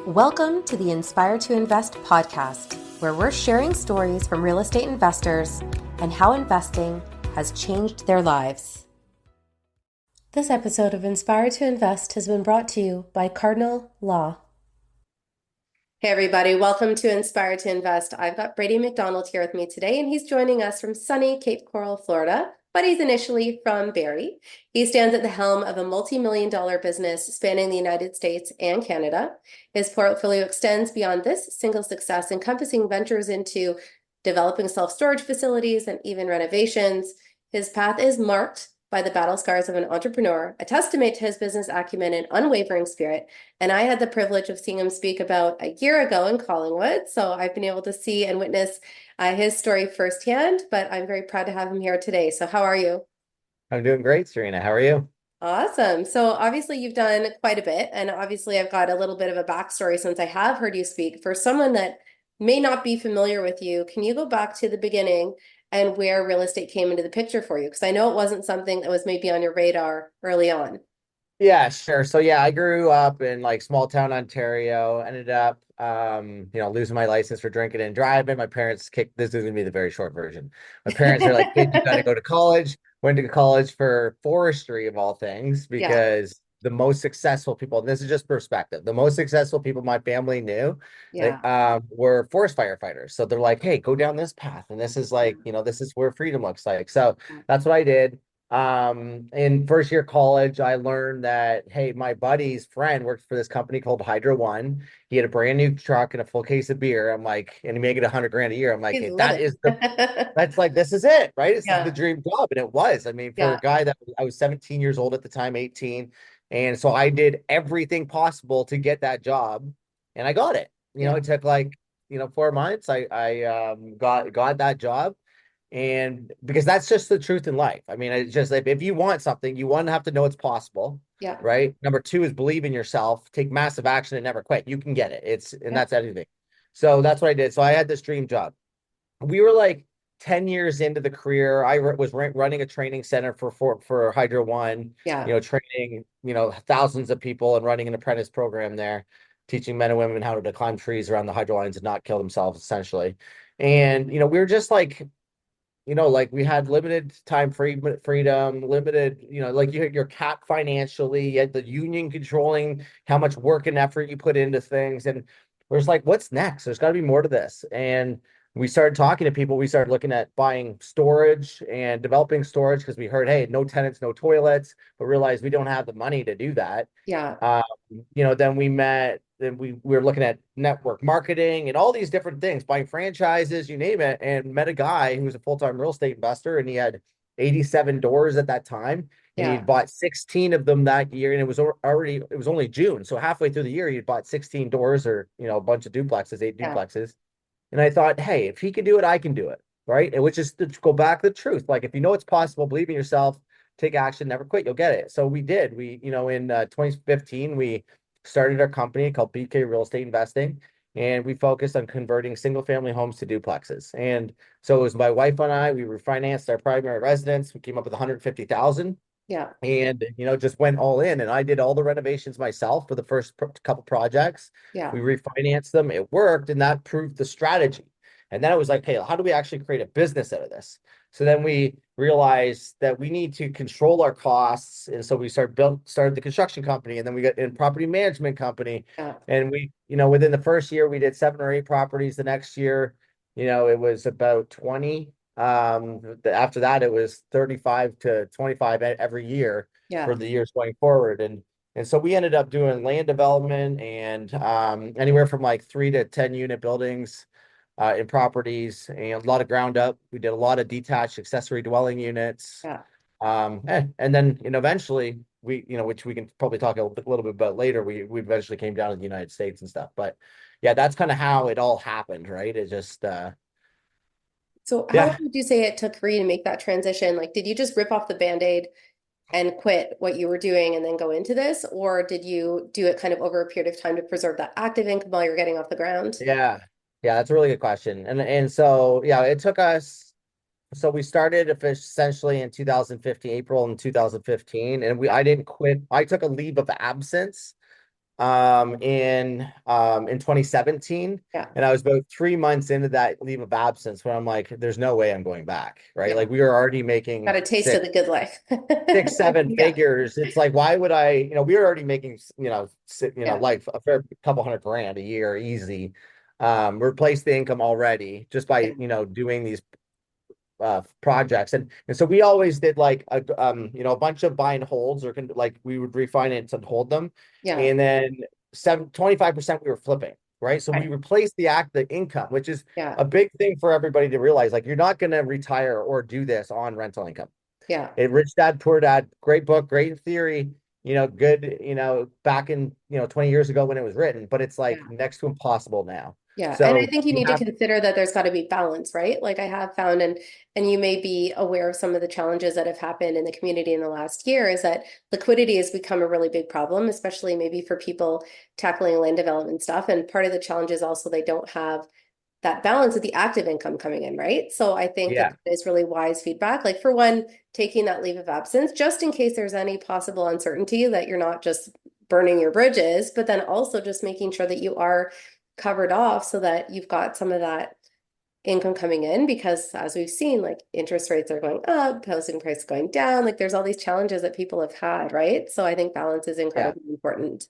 Welcome to the Inspire to Invest podcast, where we're sharing stories from real estate investors and how investing has changed their lives. This episode of Inspire to Invest has been brought to you by Cardinal Law. Hey everybody, welcome to Inspire to Invest. I've got Brady McDonald here with me today, and he's joining us from sunny Cape Coral, Florida, but he's initially from Barrie. He stands at the helm of a multi-million-dollar business spanning the United States and Canada. His portfolio extends beyond this single success, encompassing ventures into developing self-storage facilities and even renovations. His path is marked by the battle scars of an entrepreneur, a testament to his business acumen and unwavering spirit. And I had the privilege of seeing him speak about a year ago in Collingwood. So I've been able to see and witness his story firsthand, but I'm very proud to have him here today. So how are you? I'm doing great, Serena. How are you? Awesome. So obviously you've done quite a bit, and obviously I've got a little bit of a backstory since I have heard you speak. For someone that may not be familiar with you, can you go back to the beginning and where real estate came into the picture for you? Because I know it wasn't something that was maybe on your radar early on. Yeah, sure. So yeah, I grew up in like small town Ontario, ended up losing my license for drinking and driving. My parents kicked this is gonna be the very short version. My parents are like, kid, you gotta go to college. Went to college for forestry of all things, Yeah. because the most successful people, and this is just perspective, the most successful people my family knew, Yeah. were forest firefighters. So they're like, hey, go down this path. And this is like, this is where freedom looks like. So that's what I did. In first year college, I learned that, hey, my buddy's friend worked for this company called Hydro One. He had a brand new truck and a full case of beer. I'm like, and he made it 100 grand a year. I'm like, Kids hey, love that's it. like, this is it, right? This is the Yeah. dream job. And it was. I mean, for a Yeah. guy that I was 17 years old at the time, 18. And so I did everything possible to get that job, and I got it. Yeah. It took like, 4 months. I got that job. And because that's just the truth in life. I mean, it's just like, if you want something, you want to have to know it's possible, Yeah. right? Number two is believe in yourself, take massive action, and never quit. You can get it. And Yeah. that's everything. So that's what I did. So I had this dream job. We were like 10 years into the career. I was running a training center for Hydro One, Yeah. training, thousands of people, and running an apprentice program there, teaching men and women how to climb trees around the hydro lines and not kill themselves, essentially. And, we were just like, like we had limited time freedom, limited, like you're capped financially, you had the union controlling how much work and effort you put into things. And we're just like, what's next? There's got to be more to this. And we started talking to people. We started looking at buying storage and developing storage, because we heard, hey, no tenants, no toilets, but realized we don't have the money to do that. Yeah. Um, then we were looking at network marketing and all these different things, buying franchises, you name it, and met a guy who was a full-time real estate investor, and he had 87 doors at that time, and Yeah. he'd bought 16 of them that year, and it was only June. So halfway through the year, he'd bought 16 doors, or, a bunch of duplexes, eight Yeah. duplexes. And I thought, hey, if he can do it, I can do it. Right. And which is to go back to the truth. Like, if you know it's possible, believe in yourself, take action, never quit, you'll get it. So we did. In 2015, we started our company called BK Real Estate Investing, and we focused on converting single family homes to duplexes. And so it was my wife and I, we refinanced our primary residence. We came up with 150,000, Yeah. and just went all in, and I did all the renovations myself for the first couple projects. Yeah. We refinanced them, it worked, and that proved the strategy. And then it was like, hey, how do we actually create a business out of this? So then we realized that we need to control our costs, and so we started the construction company, and then we got in property management company. Yeah. And we, within the first year we did 7 or 8 properties. The next year, it was about 20. After that, it was 35 to 25 every year for Yeah. the years going forward. And so we ended up doing land development, and anywhere from like 3 to 10 unit buildings in properties, and a lot of ground up. We did a lot of detached accessory dwelling units. Yeah. And then, eventually we, which we can probably talk a little bit about later, we eventually came down to the United States and stuff. But yeah, that's kind of how it all happened, right? It just, So how long yeah. would you say it took for you to make that transition? Like, did you just rip off the Band-Aid and quit what you were doing and then go into this? Or did you do it kind of over a period of time to preserve that active income while you're getting off the ground? Yeah. Yeah, that's a really good question. And so yeah, it took us, so we started essentially in 2015, April in 2015, and I didn't quit. I took a leave of absence in 2017. Yeah. And I was about 3 months into that leave of absence when I'm like, there's no way I'm going back, right? Yeah. Like we were already Got making a taste of the good life. seven Yeah. figures. It's like, why would I, we were already making, Yeah. like a fair couple hundred grand a year, easy. Replace the income already just by, Yeah. doing these projects. And so we always did like a bunch of buy and holds or like we would refinance and hold them. Yeah. And then 25% we were flipping, right? So we Right. replaced the income, which is Yeah. a big thing for everybody to realize. Like you're not going to retire or do this on rental income. Yeah. Rich Dad, Poor Dad, great book, great in theory, good, back in, 20 years ago when it was written, but it's like Yeah. next to impossible now. Yeah. And I So think you you need to have, consider that there's got to be balance, right? Like I have found, and you may be aware of some of the challenges that have happened in the community in the last year, is that liquidity has become a really big problem, especially maybe for people tackling land development stuff. And part of the challenge is also they don't have that balance of the active income coming in, right? So I think that yeah, is really wise feedback. Like for one, taking that leave of absence, just in case there's any possible uncertainty that you're not just burning your bridges, but then also just making sure that you are covered off so that you've got some of that income coming in because as we've seen, like interest rates are going up, housing prices going down, like there's all these challenges that people have had, right? So I think balance is yeah. incredibly important.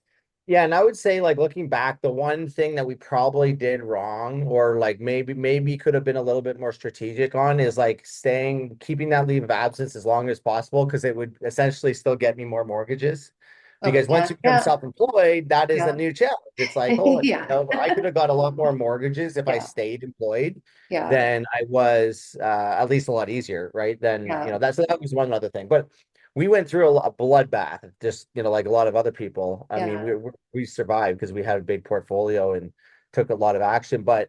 Yeah, and I would say like looking back, the one thing that we probably did wrong or like maybe could have been a little bit more strategic on is like keeping that leave of absence as long as possible because it would essentially still get me more mortgages. Okay, Because once yeah, you become yeah, self-employed, that is a yeah, new challenge. It's like, oh, yeah, I could have got a lot more mortgages if I yeah, stayed employed yeah, than I was at least a lot easier, right? Then, yeah, that was one other thing. But we went through a bloodbath, just like a lot of other people. I mean, yeah, we survived because we had a big portfolio and took a lot of action. But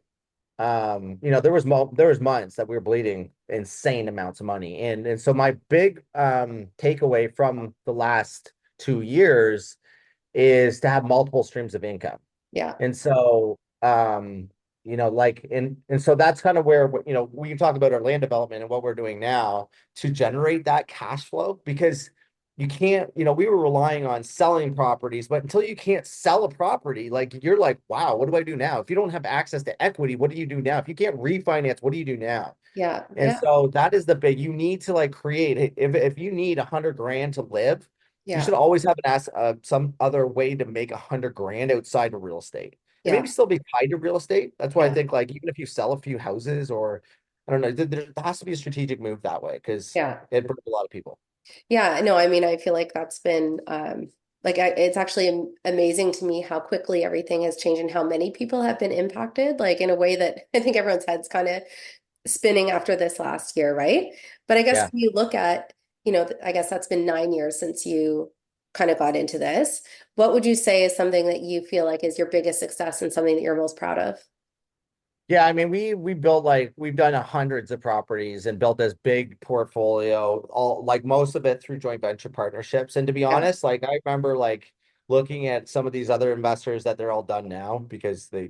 there was months that we were bleeding insane amounts of money, and so my big takeaway from the last 2 years is to have multiple streams of income. yeah, And so, like, and so that's kind of where, we can talk about our land development and what we're doing now to generate that cash flow because you can't, we were relying on selling properties, but until you can't sell a property, like you're like, wow, what do I do now? If you don't have access to equity, what do you do now? If you can't refinance, what do you do now? yeah, And yeah, so that is you need to like create, if you need 100 grand to live, you yeah, should always have some other way to make 100 grand outside of real estate and maybe yeah, still be tied to real estate. That's why I yeah, think like even if you sell a few houses or I don't know, there has to be a strategic move that way because yeah. it brings a lot of people. Yeah, no, I mean, I feel like that's been like it's actually amazing to me how quickly everything has changed and how many people have been impacted, like in a way that I think everyone's head's kind of spinning after this last year, right? But I guess Yeah. when you look at, I guess that's been 9 years since you kind of got into this. What would you say is something that you feel like is your biggest success and something that you're most proud of? Yeah, I mean, we built like we've done hundreds of properties and built this big portfolio, all like most of it through joint venture partnerships. And to be Yeah, honest, like I remember like looking at some of these other investors that they're all done now because they,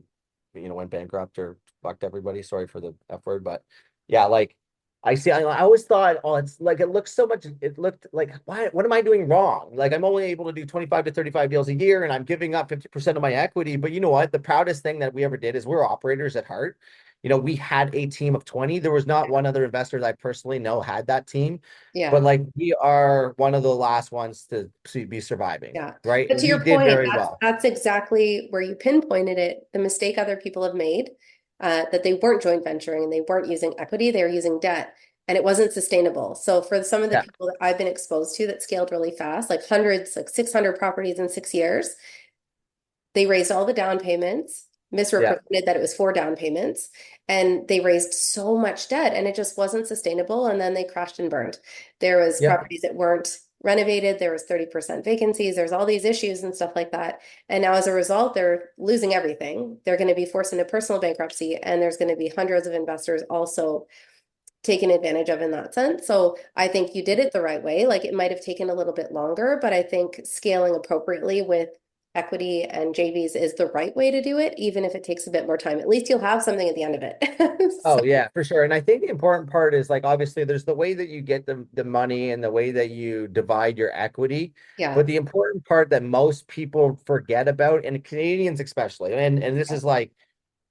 went bankrupt or fucked everybody. Sorry for the F word, but yeah, like I always thought, oh, it's like it looks so much, it looked like what am I doing wrong? Like I'm only able to do 25 to 35 deals a year and I'm giving up 50% of my equity. But you know what? The proudest thing that we ever did is we're operators at heart. We had a team of 20. There was not one other investor that I personally know had that team, but yeah. like we are one of the last ones to be surviving, Yeah. right? But And to we your did point, very that's well. that's exactly where you pinpointed it, the mistake other people have made, that they weren't joint venturing and they weren't using equity, they were using debt, and it wasn't sustainable. So for some of the Yeah. people that I've been exposed to that scaled really fast, like hundreds, like 600 properties in 6 years, they raised all the down payments, Yeah. misrepresented that it was for down payments, and they raised so much debt and it just wasn't sustainable. And then they crashed and burned. There was Yep. properties that weren't renovated, there was 30% vacancies, there's all these issues and stuff like that. And now as a result, they're losing everything. They're going to be forced into personal bankruptcy, and there's going to be hundreds of investors also taken advantage of in that sense. So I think you did it the right way. Like it might have taken a little bit longer, but I think scaling appropriately with equity and JVs is the right way to do it, even if it takes a bit more time. At least you'll have something at the end of it. Oh So, yeah, for sure. And I think the important part is like obviously there's the way that you get the money and the way that you divide your equity. yeah, But the important part that most people forget about, and Canadians especially, and this yeah, is like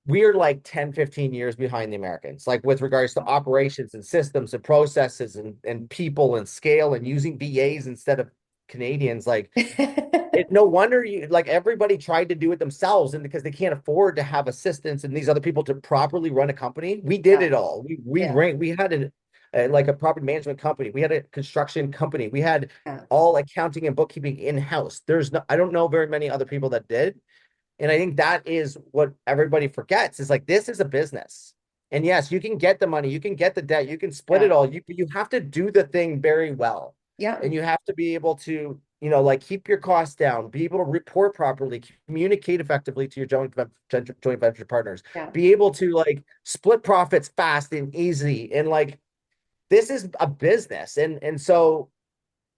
we are like 10, 15 years behind the Americans, like with regards to operations and systems and processes and people and scale and using VAs instead of Canadians. Like no wonder you like everybody tried to do it themselves, and because they can't afford to have assistants and these other people to properly run a company, we did yeah, it all. yeah, We had like a property management company, we had a construction company, we had yeah, all accounting and bookkeeping in-house. There's no, I don't know very many other people that did. And I think that is what everybody forgets is like this is a business. And yes, you can get the money, you can get the debt, you can split yeah, it all. You have to do the thing very well. yeah, And you have to be able to, like keep your costs down, be able to report properly, communicate effectively to your joint venture partners, yeah, be able to like split profits fast and easy. And like this is a business. And so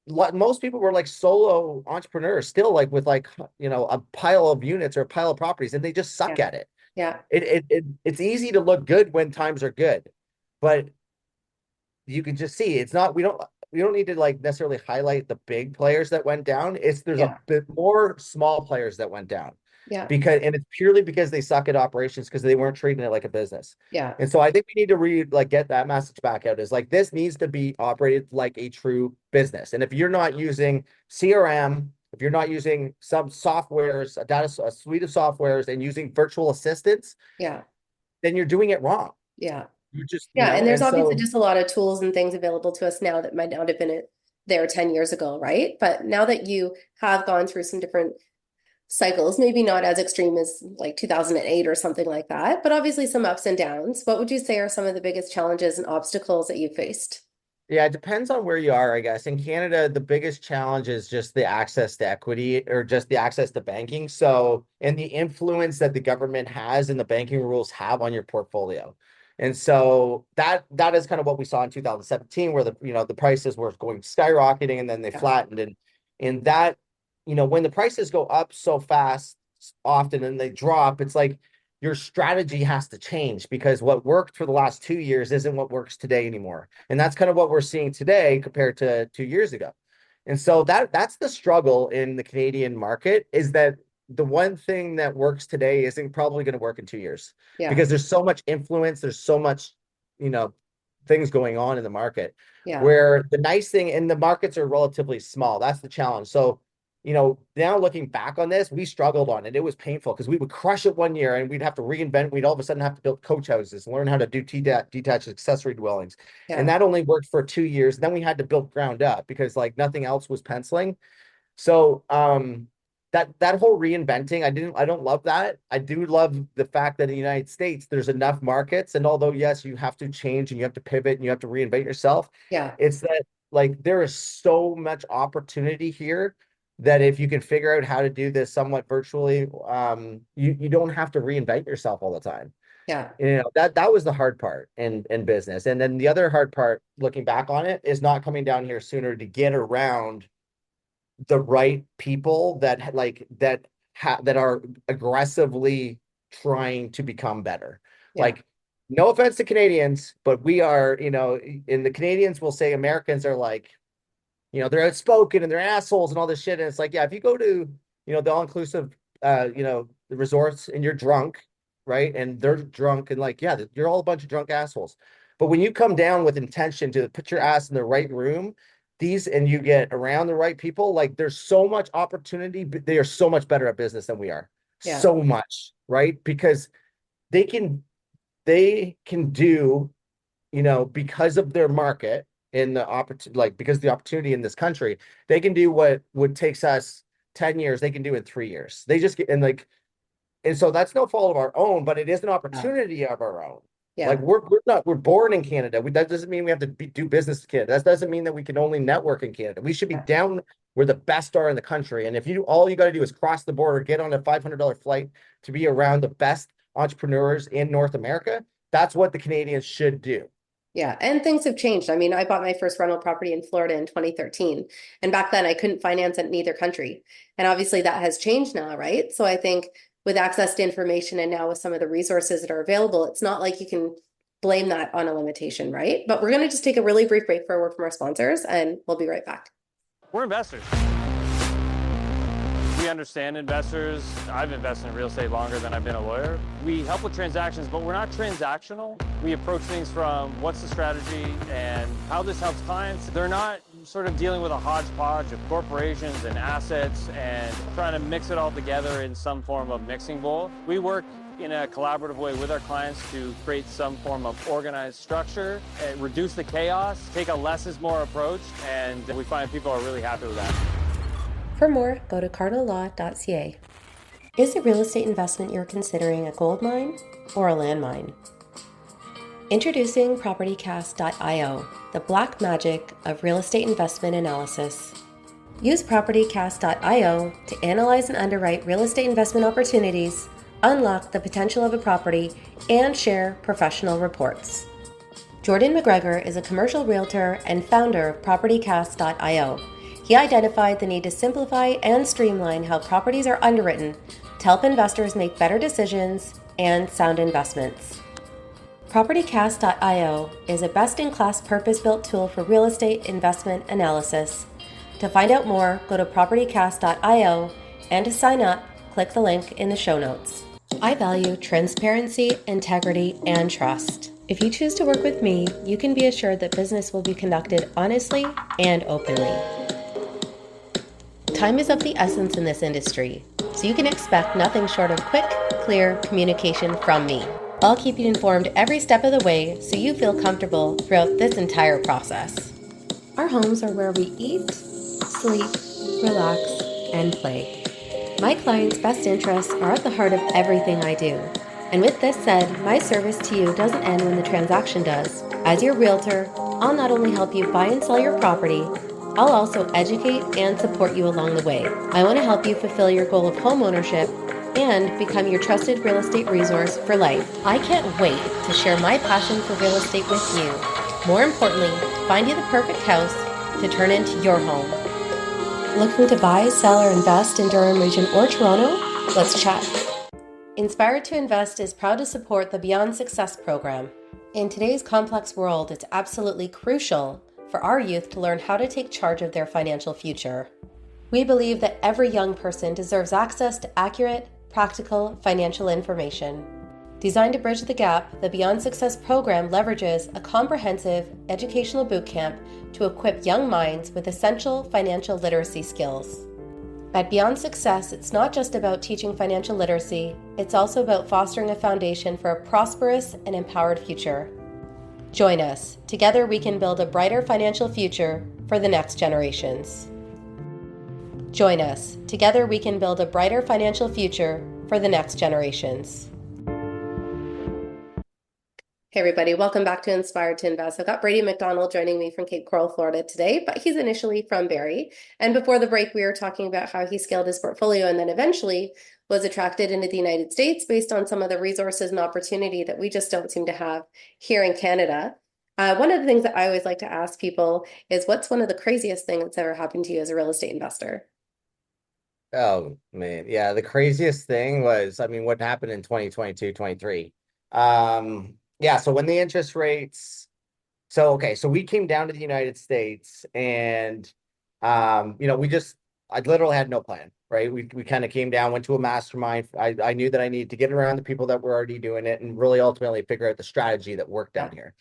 most people were like solo entrepreneurs still like with like a pile of units or a pile of properties and they just yeah, suck at it. yeah, It's easy to look good when times are good, but you can just see it's not we don't need to like necessarily highlight the big players that went down. There's a yeah, bit more small players that went down yeah, because and it's purely because they suck at operations because they weren't treating it like a business. yeah, And so I think we need to get that message back out is like this needs to be operated like a true business. And if you're not using CRM, if you're not using some softwares, a suite of softwares and using virtual assistants, yeah, then you're doing it wrong. yeah. You just, Yeah, and there's and obviously so just a lot of tools and things available to us now that might not have been there 10 years ago, right? But now that you have gone through some different cycles, maybe not as extreme as like 2008 or something like that, but obviously some ups and downs. What would you say are some of the biggest challenges and obstacles that you faced? yeah, it depends on where you are, I guess. In Canada, the biggest challenge is just the access to equity or just the access to banking. So, and the influence that the government has and the banking rules have on your portfolio. And so that is kind of what we saw in 2017, where the prices were going skyrocketing and then they Yeah, flattened. And that, when the prices go up so fast often and they drop, it's like your strategy has to change because what worked for the last 2 years isn't what works today anymore. And that's kind of what we're seeing today compared to 2 years ago. And so that's the struggle in the Canadian market is that the one thing that works today isn't probably going to work in 2 years yeah, because there's so much influence, there's so much, you know, things going on in the market. yeah, Where the nice thing, and the markets are relatively small. That's the challenge. So now looking back on this, we struggled on it. It was painful because we would crush it one year and we'd have to reinvent. We'd all of a sudden have to build coach houses, learn how to do detached accessory dwellings. And yeah, that only worked for 2 years. Then we had to build ground up because like nothing else was penciling. So that whole reinventing, I don't love that. I do love the fact that in the United States there's enough markets. And although yes, you have to change and you have to pivot and you have to reinvent yourself, yeah, it's that like there is so much opportunity here that if you can figure out how to do this somewhat virtually, you don't have to reinvent yourself all the time. yeah, That was the hard part in business. And then the other hard part, looking back on it, is not coming down here sooner to get around the right people that are aggressively trying to become better. yeah, Like, no offense to Canadians, but we are, and the Canadians will say Americans are like, they're outspoken and they're assholes and all this shit. And it's like, yeah, if you go to, the all-inclusive, the resorts and you're drunk, right? And they're drunk and like, yeah, you're all a bunch of drunk assholes. But when you come down with intention to put your yeah, ass in the right room, and you get around the right people, like there's so much opportunity, but they are so much better at business than we are. yeah, So much, right? Because they can they can do because of their market and the opportunity, like because the opportunity in this country, they can do what would takes us 10 years, they can do in 3 years. They just get and so that's no fault of our own, but it is an yeah, opportunity of our own. Like yeah, we're born in Canada. That doesn't mean we have to do business in Canada. That doesn't mean that we can only network in Canada. We should be yeah, down where the best are in the country. And if all you got to do is cross the border, get on a $500 flight to be around the best entrepreneurs in North America, that's what the Canadians should do. Yeah, and things have changed. I mean, I bought my first rental property in Florida in 2013, and back then I couldn't finance it in either country. And obviously that has changed now, right? So I think with access to information and now with some of the resources that are available, it's not like you can blame that on a limitation, right? But we're going to just take a really brief break for a word from our sponsors, and we'll be right back. We're investors. We understand investors. I've invested in real estate longer than I've been a lawyer. We help with transactions, but we're not transactional. We approach things from what's the strategy and how this helps clients. They're not sort of dealing with a hodgepodge of corporations and assets and trying to mix it all together in some form of mixing bowl. We work in a collaborative way with our clients to create some form of organized structure, and reduce the chaos, take a less is more approach, and we find people are really happy with that. For more, go to cardinallaw.ca. Is the real estate investment you're considering a gold mine or a landmine? Introducing PropertyCast.io, the black magic of real estate investment analysis. Use PropertyCast.io to analyze and underwrite real estate investment opportunities, unlock the potential of a property, and share professional reports. Jordan McGregor is a commercial realtor and founder of PropertyCast.io. He identified the need to simplify and streamline how properties are underwritten to help investors make better decisions and sound investments. PropertyCast.io is a best-in-class purpose-built tool for real estate investment analysis. To find out more, go to PropertyCast.io, and to sign up, click the link in the show notes. I value transparency, integrity, and trust. If you choose to work with me, you can be assured that business will be conducted honestly and openly. Time is of the essence in this industry, so you can expect nothing short of quick, clear communication from me. I'll keep you informed every step of the way so you feel comfortable throughout this entire process. Our homes are where we eat, sleep, relax, and play. My clients' best interests are at the heart of everything I do. And with this said, my service to you doesn't end when the transaction does. As your realtor, I'll not only help you buy and sell your property, I'll also educate and support you along the way. I want to help you fulfill your goal of home ownership and become your trusted real estate resource for life. I can't wait to share my passion for real estate with you. More importantly, find you the perfect house to turn into your home. Looking to buy, sell, or invest in Durham Region or Toronto? Let's chat. Inspired to Invest is proud to support the Beyond Success program. In today's complex world, it's absolutely crucial for our youth to learn how to take charge of their financial future. We believe that every young person deserves access to accurate, practical financial information. Designed to bridge the gap, the Beyond Success program leverages a comprehensive educational bootcamp to equip young minds with essential financial literacy skills. At Beyond Success, it's not just about teaching financial literacy, it's also about fostering a foundation for a prosperous and empowered future. Join us. Together we can build a brighter financial future for the next generations. Join us. Together we can build a brighter financial future for the next generations. Hey everybody, welcome back to Inspired to Invest. I've got Brady McDonald joining me from Cape Coral, Florida today, but he's initially from Barrie. And before the break, we were talking about how he scaled his portfolio and then eventually was attracted into the United States based on some of the resources and opportunity that we just don't seem to have here in Canada. One of the things that I always like to ask people is, what's one of the craziest things that's ever happened to you as a real estate investor? Oh man, yeah, the craziest thing was, I mean, what happened in 2022, 23. Yeah, so when the interest rates, so okay, so we came down to the United States and I literally had no plan, right? We kind of came down, went to a mastermind. I knew that I needed to get around the people that were already doing it and really ultimately figure out the strategy that worked down here.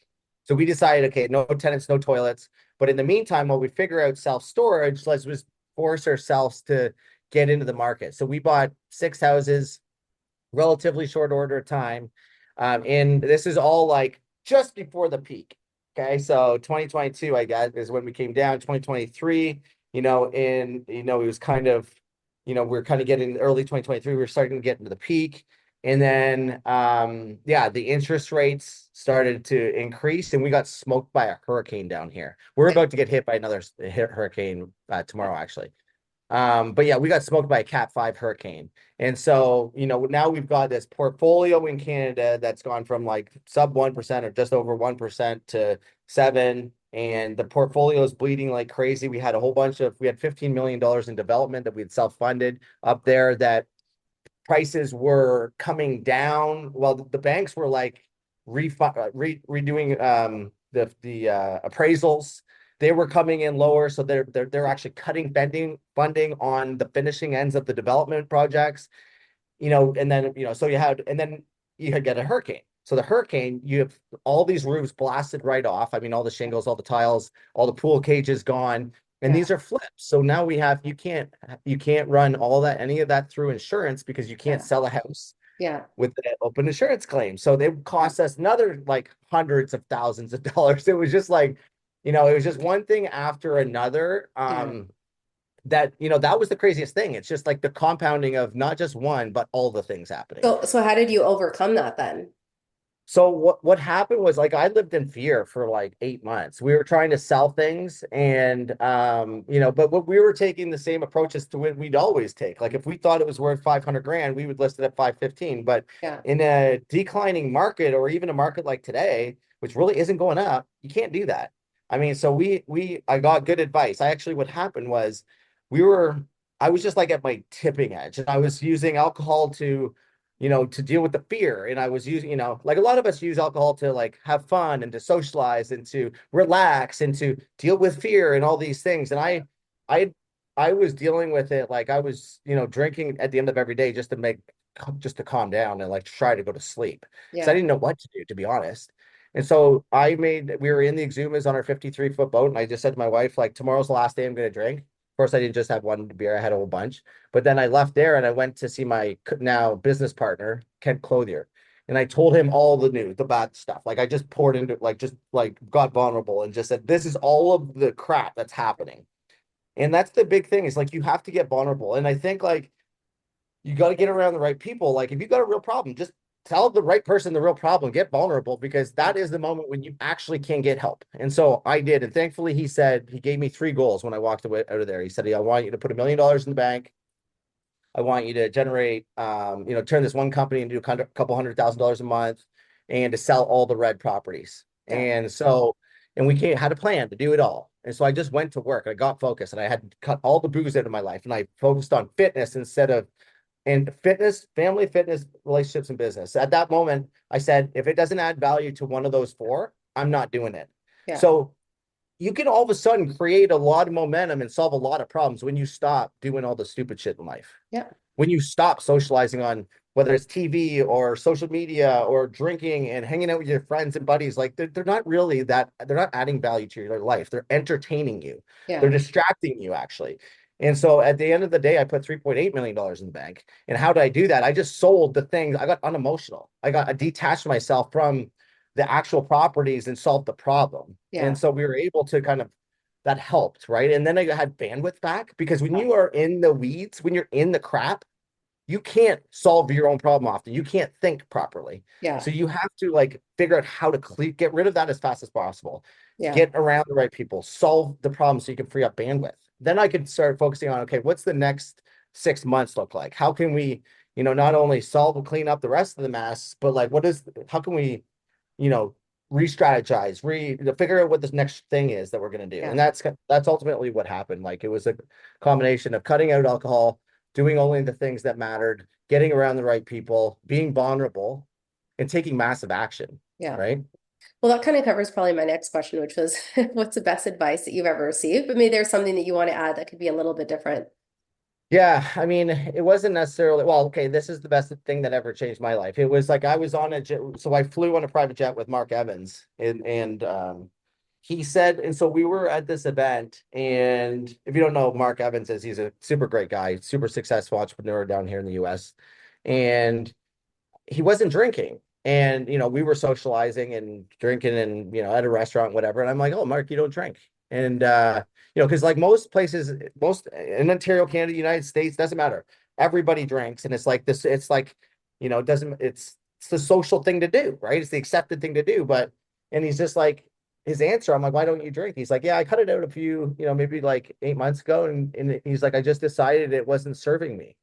So we decided, okay, no tenants, no toilets. But in the meantime, while we figure out self-storage, let's just force ourselves to get into the market. So we bought 6 houses, relatively short order of time. And this is all like just before the peak. Okay. So 2022, I guess, is when we came down. 2023, it was kind of, we're kind of getting early 2023, we're starting to get into the peak. And then, the interest rates started to increase and we got smoked by a hurricane down here. We're about to get hit by another hurricane tomorrow, actually. But yeah, we got smoked by a Cat 5 hurricane. And so, now we've got this portfolio in Canada that's gone from like sub 1% or just over 1% to 7. And the portfolio is bleeding like crazy. We had $15 million in development that we had self-funded up there, that prices were coming down. Well, the banks were like redoing the appraisals. They were coming in lower, so they're actually cutting funding on the finishing ends of the development projects. And then you had get a hurricane. So the hurricane, you have all these roofs blasted right off. I mean, all the shingles, all the tiles, all the pool cages gone. And these are flips. So now you can't run any of that through insurance, because you can't sell a house with an open insurance claim. So they cost us another like hundreds of thousands of dollars. It was just like, it was just one thing after another. That was the craziest thing. It's just like the compounding of not just one, but all the things happening. So how did you overcome that then? So what happened was, like, I lived in fear for like 8 months. We were trying to sell things, and but what we were taking the same approaches to what we'd always take. Like, if we thought it was worth 500 grand, we would list it at 515. But in a declining market, or even a market like today, which really isn't going up, you can't do that. I mean, so I got good advice. What happened was, I was just like at my tipping edge, and I was using alcohol to deal with the fear. And I was using, like a lot of us use alcohol to like have fun and to socialize and to relax and to deal with fear and all these things. And I was dealing with it like I was, drinking at the end of every day just to calm down and like try to go to sleep. Because I didn't know what to do, to be honest. And so we were in the Exumas on our 53-foot boat, and I just said to my wife, like, tomorrow's the last day I'm going to drink. Of course, I didn't just have one beer, I had a whole bunch. But then I left there and I went to see my now business partner, Kent Clothier. And I told him all the news, the bad stuff. Like, I just poured into, like, just like got vulnerable and just said, this is all of the crap that's happening. And that's the big thing, is like, you have to get vulnerable. And I think, like, you got to get around the right people. Like, if you got a real problem, just tell the right person the real problem, get vulnerable, because that is the moment when you actually can get help. And so I did. And thankfully, he gave me 3 goals when I walked away out of there. He said, I want you to put $1 million in the bank. I want you to generate, turn this one company into a couple $100,000 a month, and to sell all the red properties. And we had a plan to do it all. And so I just went to work. I got focused, and I had cut all the booze out of my life, and I focused on fitness and fitness, family, fitness, relationships, and business. At that moment, I said, if it doesn't add value to one of those 4, I'm not doing it. So you can all of a sudden create a lot of momentum and solve a lot of problems when you stop doing all the stupid shit in life. When you stop socializing on, whether it's TV or social media or drinking and hanging out with your friends and buddies, like they're not really they're not adding value to your life. They're entertaining you. They're distracting you, actually. And so at the end of the day, I put $3.8 million in the bank. And how did I do that? I just sold the things. I got unemotional. I detached myself from the actual properties and solved the problem. And so we were able to that helped, right? And then I had bandwidth back, because when you are in the weeds, when you're in the crap, you can't solve your own problem often. You can't think properly. So you have to like figure out how to get rid of that as fast as possible. Get around the right people, solve the problem so you can free up bandwidth. Then I could start focusing on, okay, what's the next 6 months look like? How can we, not only solve and clean up the rest of the mess, but like, how can we, re-strategize, figure out what this next thing is that we're going to do. And that's ultimately what happened. Like, it was a combination of cutting out alcohol, doing only the things that mattered, getting around the right people, being vulnerable, and taking massive action. Right. Well, that kind of covers probably my next question, which was, what's the best advice that you've ever received? But maybe there's something that you want to add that could be a little bit different. Yeah, I mean, it wasn't necessarily, well, okay, this is the best thing that ever changed my life. It was like I was on a jet, so I flew on a private jet with Mark Evans, and he said, and so we were at this event, and if you don't know, Mark Evans he's a super great guy, super successful entrepreneur down here in the US, and he wasn't drinking. And, we were socializing and drinking and, at a restaurant, whatever. And I'm like, oh, Mark, you don't drink. And, because like most places, most in Ontario, Canada, United States, doesn't matter. Everybody drinks. And it's like this, it's like, it's the social thing to do, right? It's the accepted thing to do. And he's just like, his answer, I'm like, why don't you drink? He's like, yeah, I cut it out a few, maybe like 8 months ago. And he's like, I just decided it wasn't serving me.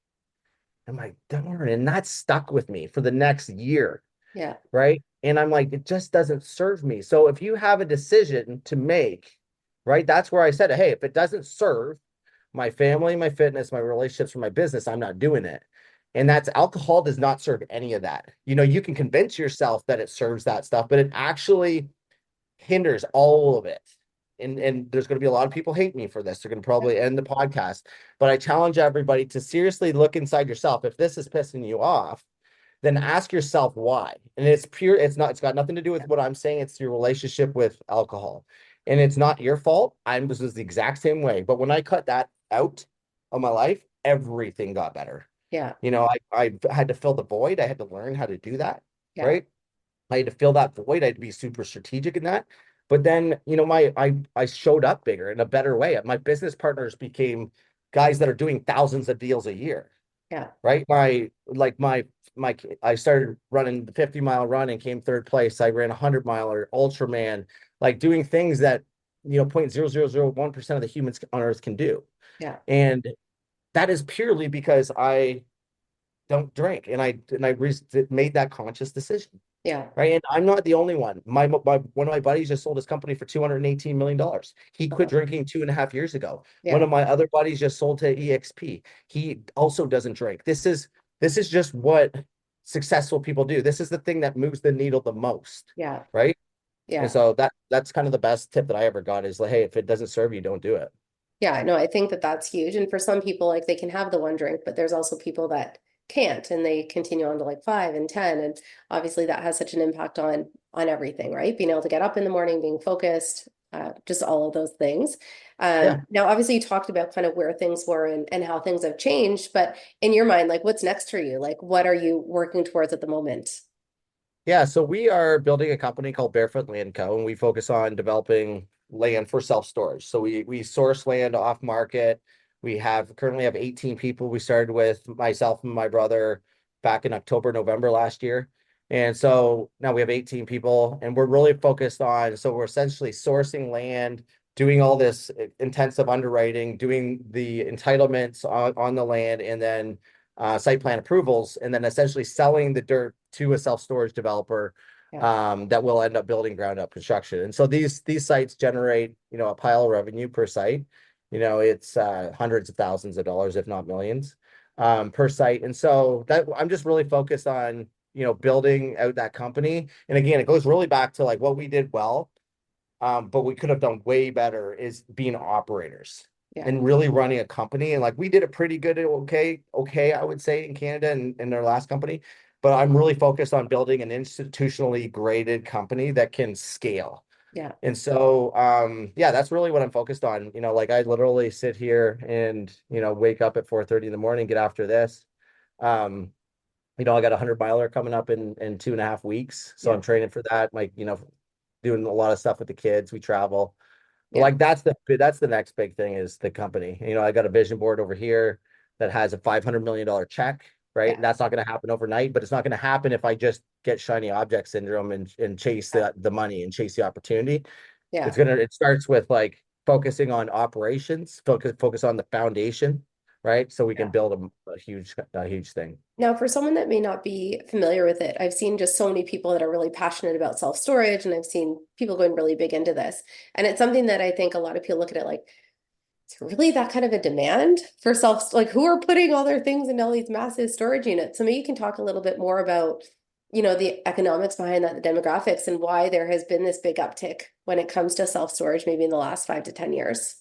I'm like, darn. And that stuck with me for the next year. Yeah. Right. And I'm like, it just doesn't serve me. So if you have a decision to make, right, that's where I said, hey, if it doesn't serve my family, my fitness, my relationships, or my business, I'm not doing it. And that's alcohol does not serve any of that. You can convince yourself that it serves that stuff, but it actually hinders all of it. And there's going to be a lot of people hate me for this. They're going to probably end the podcast. But I challenge everybody to seriously look inside yourself. If this is pissing you off, then ask yourself why. And it's got nothing to do with what I'm saying. It's your relationship with alcohol. And it's not your fault. I was the exact same way. But when I cut that out of my life, everything got better. Yeah. I had to fill the void. I had to learn how to do that. Yeah. Right. I had to fill that void. I had to be super strategic in that. But then, I showed up bigger in a better way. My business partners became guys that are doing thousands of deals a year. Yeah. Right. I started running the 50-mile run and came third place. I ran a 100-miler, Ultraman, like doing things that, 0.0001% of the humans on earth can do. Yeah. And that is purely because I don't drink. And I made that conscious decision. Yeah. Right. And I'm not the only one. One of my buddies just sold his company for $218 million. He quit drinking 2.5 years ago. Yeah. One of my other buddies just sold to EXP. He also doesn't drink. This is just what successful people do. This is the thing that moves the needle the most. Yeah. Right. Yeah. And so that's kind of the best tip that I ever got is like, hey, if it doesn't serve you, don't do it. Yeah, no, I think that that's huge. And for some people, like they can have the one drink, but there's also people that can't and they continue on to like 5 and 10. And obviously that has such an impact on everything, right? Being able to get up in the morning, being focused, just all of those things. Yeah. Now, obviously you talked about kind of where things were and how things have changed, but in your mind, like what's next for you? Like what are you working towards at the moment? Yeah, so we are building a company called Barefoot Land Co., and we focus on developing land for self-storage. So we source land off market. We currently have 18 people. We started with myself and my brother back in October, November last year. And so now we have 18 people, and we're really focused on, so we're essentially sourcing land, doing all this intensive underwriting, doing the entitlements on the land, and then site plan approvals, and then essentially selling the dirt to a self-storage developer that will end up building ground up construction. And so these sites generate, a pile of revenue per site. It's hundreds of thousands of dollars, if not millions, per site. And so that I'm just really focused on, building out that company. And again, it goes really back to like what we did well, but we could have done way better is being operators. Yeah. And really running a company. And like we did a pretty good, okay, I would say in Canada and in their last company, but I'm really focused on building an institutionally graded company that can scale. Yeah. And so, yeah, that's really what I'm focused on. Like I literally sit here and, wake up at 4:30 in the morning, get after this. I got a 100-miler coming up in 2.5 weeks. So I'm training for that. Like, doing a lot of stuff with the kids. We travel. But like that's the next big thing is the company. I got a vision board over here that has a $500 million check, right? And that's not going to happen overnight, but it's not going to happen if I just get shiny object syndrome and chase the money and chase the opportunity. Yeah. It starts with like focusing on operations, focus on the foundation, right? So we can build a huge thing. Now, for someone that may not be familiar with it, I've seen just so many people that are really passionate about self-storage, and I've seen people going really big into this. And it's something that I think a lot of people look at it like, it's really that kind of a demand for like who are putting all their things in all these massive storage units? So maybe you can talk a little bit more about, the economics behind that, the demographics, and why there has been this big uptick when it comes to self-storage, maybe in the last 5 to 10 years.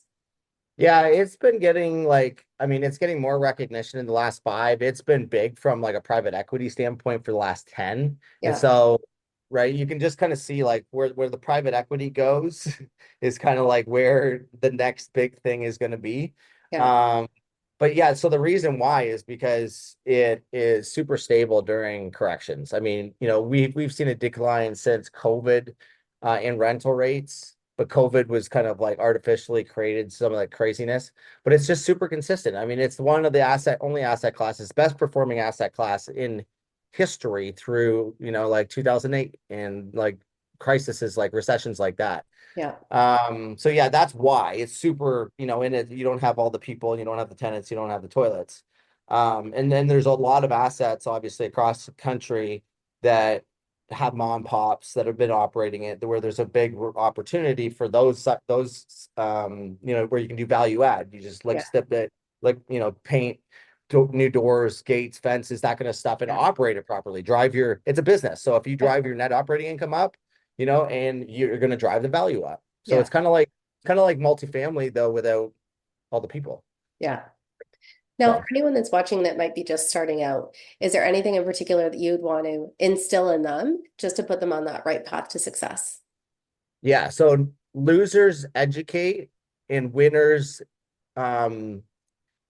Yeah, it's been getting it's getting more recognition in the last 5. It's been big from like a private equity standpoint for the last 10. Yeah. And so, right, you can just kind of see like where the private equity goes is kind of like where the next big thing is going to be. Yeah. But yeah, so the reason why is because it is super stable during corrections. I mean, we've seen a decline since COVID in rental rates. But COVID was kind of like artificially created some of that craziness, but it's just super consistent. I mean, it's one of the only asset classes, best performing asset class in history through, like 2008 and like crises like recessions like that. Yeah. So yeah, that's why it's super, in it, you don't have all the people, you don't have the tenants, you don't have the toilets. And then there's a lot of assets, obviously, across the country that have mom and pops that have been operating it, where there's a big opportunity for those, where you can do value add. You just like Yeah. step it, like, paint new doors, gates, fences, that kind of stuff, and Yeah. operate it properly. It's a business. So if you drive your net operating income up, and you're going to drive the value up. So Yeah. it's kind of like multifamily though, without all the people. Yeah. Now, So for anyone that's watching that might be just starting out, is there anything in particular that you'd want to instill in them just to put them on that right path to success? yeah, so losers educate and winners um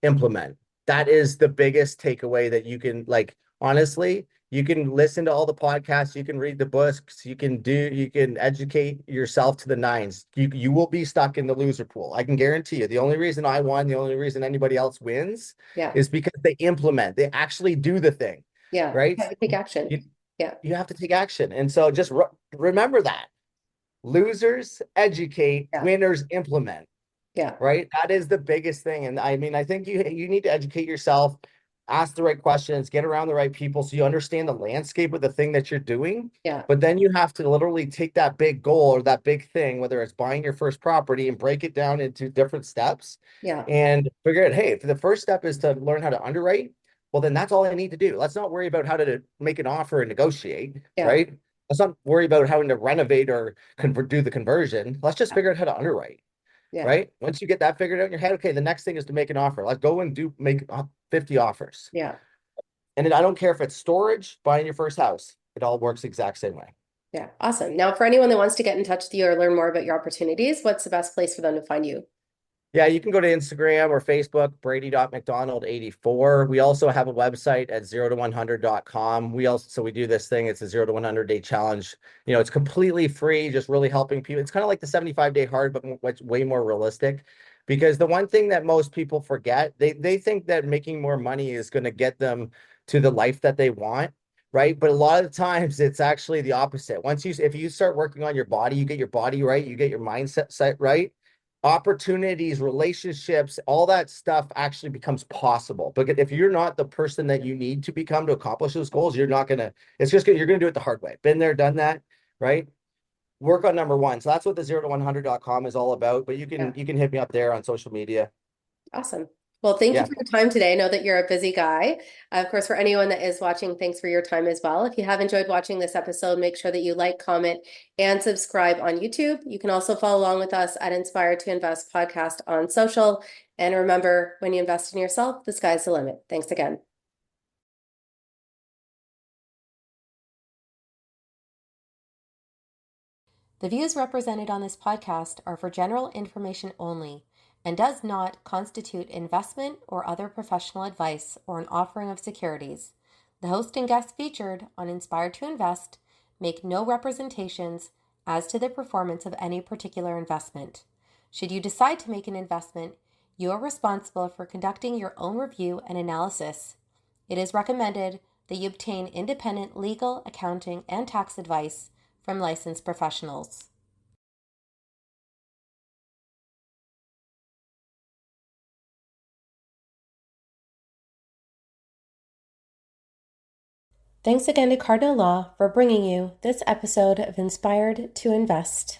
implement. That is the biggest takeaway that you can, like, honestly, you can listen to all the podcasts, you can read the books, you can educate yourself to the nines. You will be stuck in the loser pool. I can guarantee you. The only reason I won, the only reason anybody else wins Yeah. is because they implement, they actually do the thing, Yeah. right? Take action. You, Yeah. you have to take action. And so just remember that. Losers educate, Yeah. winners implement. Yeah. Right? That is the biggest thing. And I mean, I think you need to educate yourself, ask the right questions, get around the right people so you understand the landscape of the thing that you're doing. Yeah. But then you have to literally take that big goal or that big thing, whether it's buying your first property, and break it down into different steps Yeah. and figure out, hey, if the first step is to learn how to underwrite, well, then that's all I need to do. Let's not worry about how to make an offer and negotiate, Yeah. right? Let's not worry about having to renovate or do the conversion. Let's just figure out how to underwrite. Yeah. Right? Once you get that figured out in your head, okay, the next thing is to make an offer. Let's go and make 50 offers. Yeah. And I don't care if it's storage, buying your first house. It all works the exact same way. Yeah. Awesome. Now, for anyone that wants to get in touch with you or learn more about your opportunities, what's the best place for them to find you? Yeah, you can go to Instagram or Facebook, Brady.McDonald84. We also have a website at 0 to 100.com. We do this thing. It's a 0 to 100 day challenge. It's completely free, just really helping people. It's kind of like the 75-day hard, but way more realistic. Because the one thing that most people forget, they think that making more money is going to get them to the life that they want. Right. But a lot of the times it's actually the opposite. If you start working on your body, you get your body right, you get your mindset set right, opportunities, relationships, all that stuff actually becomes possible. But if you're not the person that you need to become to accomplish those goals, you're not gonna, you're gonna do it the hard way. Been there, done that, right? Work on number one. So that's what the 0 to 100.com is all about. But you can hit me up there on social media. Awesome. Well, thank you Yeah. for your time today. I know that you're a busy guy. Of course, for anyone that is watching, thanks for your time as well. If you have enjoyed watching this episode, make sure that you like, comment, and subscribe on YouTube. You can also follow along with us at Inspire to Invest podcast on social. And remember, when you invest in yourself, the sky's the limit. Thanks again. The views represented on this podcast are for general information only and does not constitute investment or other professional advice or an offering of securities. The host and guests featured on Inspire to Invest make no representations as to the performance of any particular investment. Should you decide to make an investment, you are responsible for conducting your own review and analysis. It is recommended that you obtain independent legal, accounting, and tax advice from licensed professionals. Thanks again to Cardinal Law for bringing you this episode of Inspired to Invest.